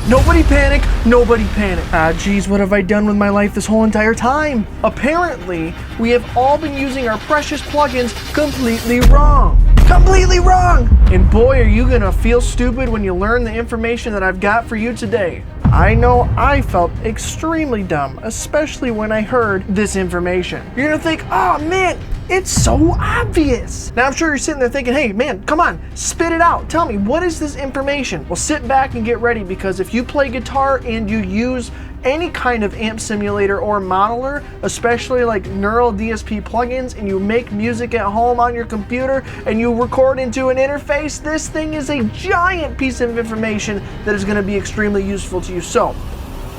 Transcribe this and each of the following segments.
Nobody panic, nobody panic. Ah, geez, what have I done with my life this whole entire time? Apparently, we have all been using our precious plugins completely wrong. Completely wrong! And boy, are you gonna feel stupid when you learn the information that I've got for you today. I know I felt extremely dumb, especially when I heard this information. You're gonna think, oh man, it's so obvious. Now I'm sure you're sitting there thinking, hey man, come on, spit it out. Tell me, what is this information? Well, sit back and get ready, because if you play guitar and you use any kind of amp simulator or modeler, especially like neuraldsp plugins, and you make music at home on your computer and you record into an interface, this thing is a giant piece of information that is going to be extremely useful to you. So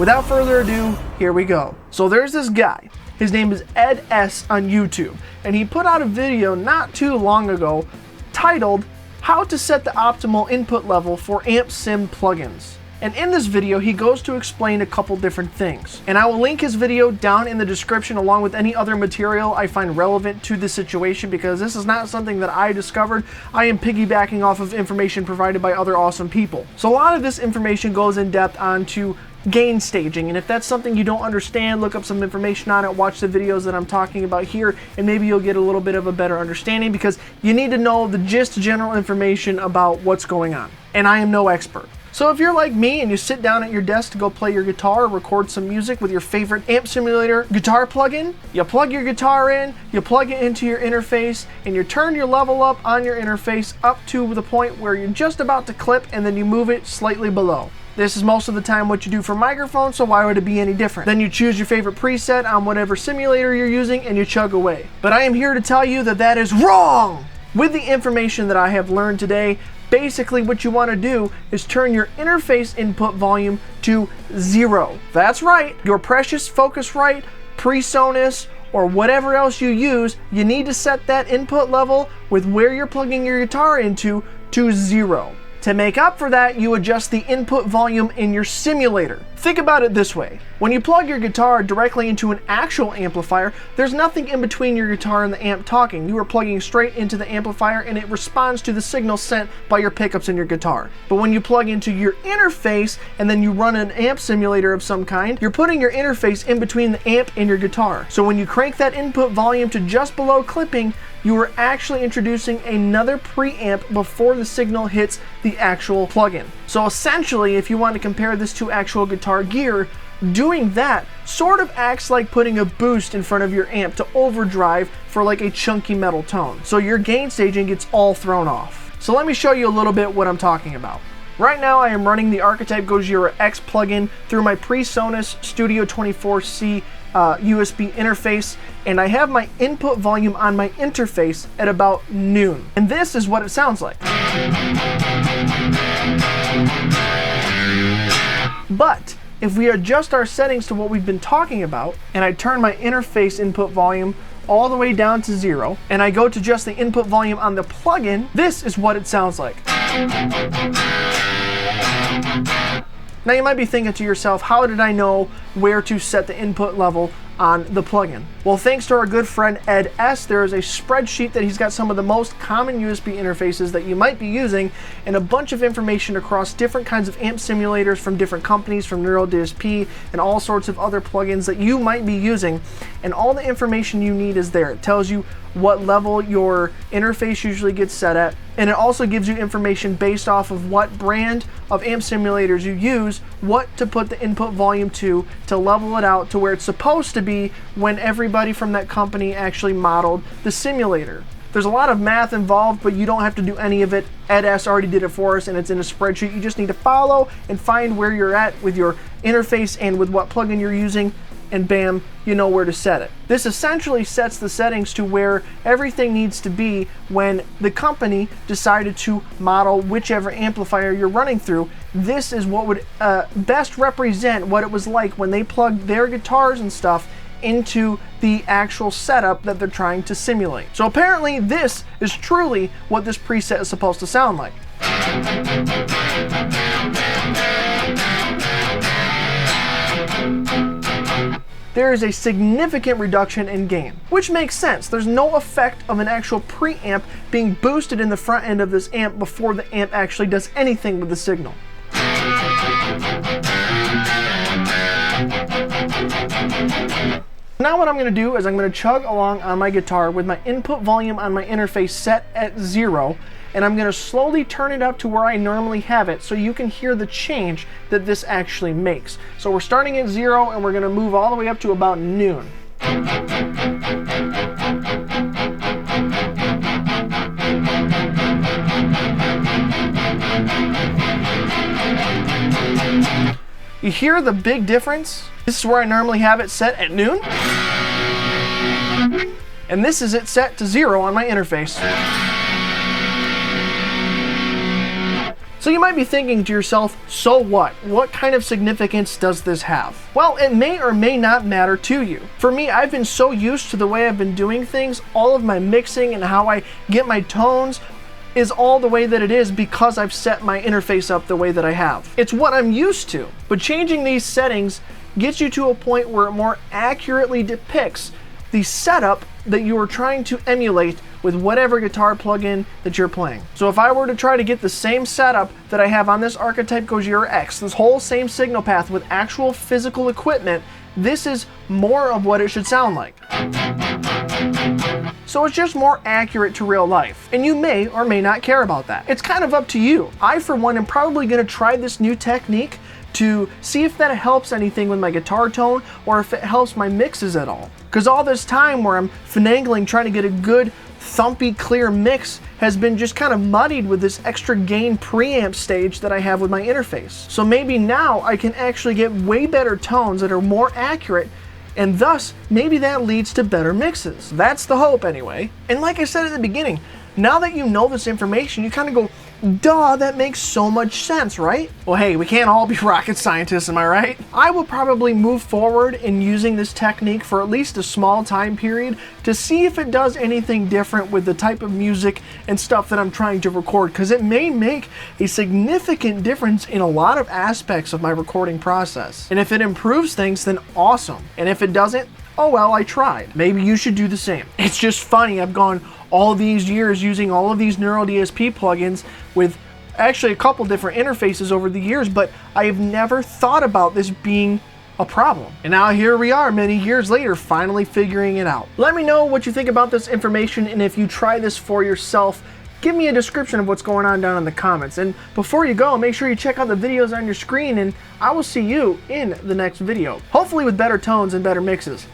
without further ado, here we go. So there's this guy. His name is Ed S on YouTube, and he put out a video not too long ago titled How to Set the Optimal Input Level for Amp Sim Plugins. And in this video, he goes to explain a couple different things. And I will link his video down in the description along with any other material I find relevant to this situation, because this is not something that I discovered. I am piggybacking off of information provided by other awesome people. So a lot of this information goes in depth onto gain staging, and if that's something you don't understand, look up some information on it, watch the videos that I'm talking about here, and maybe you'll get a little bit of a better understanding, because you need to know the general information about what's going on. And I am no expert. So if you're like me and you sit down at your desk to go play your guitar or record some music with your favorite amp simulator guitar plugin, you plug your guitar in, you plug it into your interface, and you turn your level up on your interface up to the point where you're just about to clip, and then you move it slightly below. This is most of the time what you do for microphones, so why would it be any different? Then you choose your favorite preset on whatever simulator you're using and you chug away. But I am here to tell you that that is wrong! With the information that I have learned today, basically what you want to do is turn your interface input volume to 0. That's right, your precious Focusrite, PreSonus, or whatever else you use, you need to set that input level with where you're plugging your guitar into to 0. To make up for that, you adjust the input volume in your simulator. Think about it this way. When you plug your guitar directly into an actual amplifier, there's nothing in between your guitar and the amp talking. You are plugging straight into the amplifier and it responds to the signal sent by your pickups in your guitar. But when you plug into your interface and then you run an amp simulator of some kind, you're putting your interface in between the amp and your guitar. So when you crank that input volume to just below clipping, you are actually introducing another preamp before the signal hits the actual plugin. So essentially, if you want to compare this to actual guitar gear, doing that sort of acts like putting a boost in front of your amp to overdrive for like a chunky metal tone. So your gain staging gets all thrown off. So let me show you a little bit what I'm talking about. Right now I am running the Archetype Gojira X plugin through my PreSonus Studio 24C USB interface, and I have my input volume on my interface at about noon. And this is what it sounds like. But if we adjust our settings to what we've been talking about, and I turn my interface input volume all the way down to 0, and I go to just the input volume on the plugin, this is what it sounds like. Now you might be thinking to yourself, how did I know where to set the input level on the plugin? Well, thanks to our good friend Ed S, there is a spreadsheet that he's got some of the most common USB interfaces that you might be using, and a bunch of information across different kinds of amp simulators from different companies, from neuraldsp and all sorts of other plugins that you might be using, and all the information you need is there. It tells you what level your interface usually gets set at, and it also gives you information based off of what brand of amp simulators you use, what to put the input volume to level it out to where it's supposed to be when everybody from that company actually modeled the simulator. There's a lot of math involved, but you don't have to do any of it. Ed S already did it for us, and it's in a spreadsheet. You just need to follow and find where you're at with your interface and with what plugin you're using, and bam, you know where to set it. This essentially sets the settings to where everything needs to be when the company decided to model whichever amplifier you're running through. This is what would best represent what it was like when they plugged their guitars and stuff into the actual setup that they're trying to simulate. So apparently this is truly what this preset is supposed to sound like. There is a significant reduction in gain, which makes sense. There's no effect of an actual preamp being boosted in the front end of this amp before the amp actually does anything with the signal. now what I'm going to do is I'm going to chug along on my guitar with my input volume on my interface set at 0, and I'm going to slowly turn it up to where I normally have it so you can hear the change that this actually makes. So we're starting at 0 and we're going to move all the way up to about noon. You hear the big difference? This is where I normally have it set at noon. And this is it set to 0 on my interface. So you might be thinking to yourself, so what? What kind of significance does this have? Well, it may or may not matter to you. For me, I've been so used to the way I've been doing things, all of my mixing and how I get my tones is all the way that it is because I've set my interface up the way that I have. It's what I'm used to. But changing these settings gets you to a point where it more accurately depicts the setup that you are trying to emulate with whatever guitar plugin that you're playing. So if I were to try to get the same setup that I have on this Archetype Gojira X, this whole same signal path with actual physical equipment, this is more of what it should sound like. So it's just more accurate to real life. And you may or may not care about that. It's kind of up to you. I, for one, am probably gonna try this new technique to see if that helps anything with my guitar tone or if it helps my mixes at all. Because all this time where I'm finagling trying to get a good thumpy clear mix has been just kind of muddied with this extra gain preamp stage that I have with my interface. So maybe now I can actually get way better tones that are more accurate, and thus maybe that leads to better mixes. That's the hope anyway. And like I said at the beginning, now that you know this information, you kind of go, duh, that makes so much sense, right? Well, hey, we can't all be rocket scientists, am I right? I will probably move forward in using this technique for at least a small time period to see if it does anything different with the type of music and stuff that I'm trying to record, because it may make a significant difference in a lot of aspects of my recording process. And if it improves things, then awesome. And if it doesn't, oh well, I tried. Maybe you should do the same. It's just funny, I've gone all these years using all of these neuraldsp plugins with actually a couple different interfaces over the years, but I have never thought about this being a problem. And now here we are many years later, finally figuring it out. Let me know what you think about this information, and if you try this for yourself, give me a description of what's going on down in the comments. And before you go, make sure you check out the videos on your screen, and I will see you in the next video, hopefully with better tones and better mixes.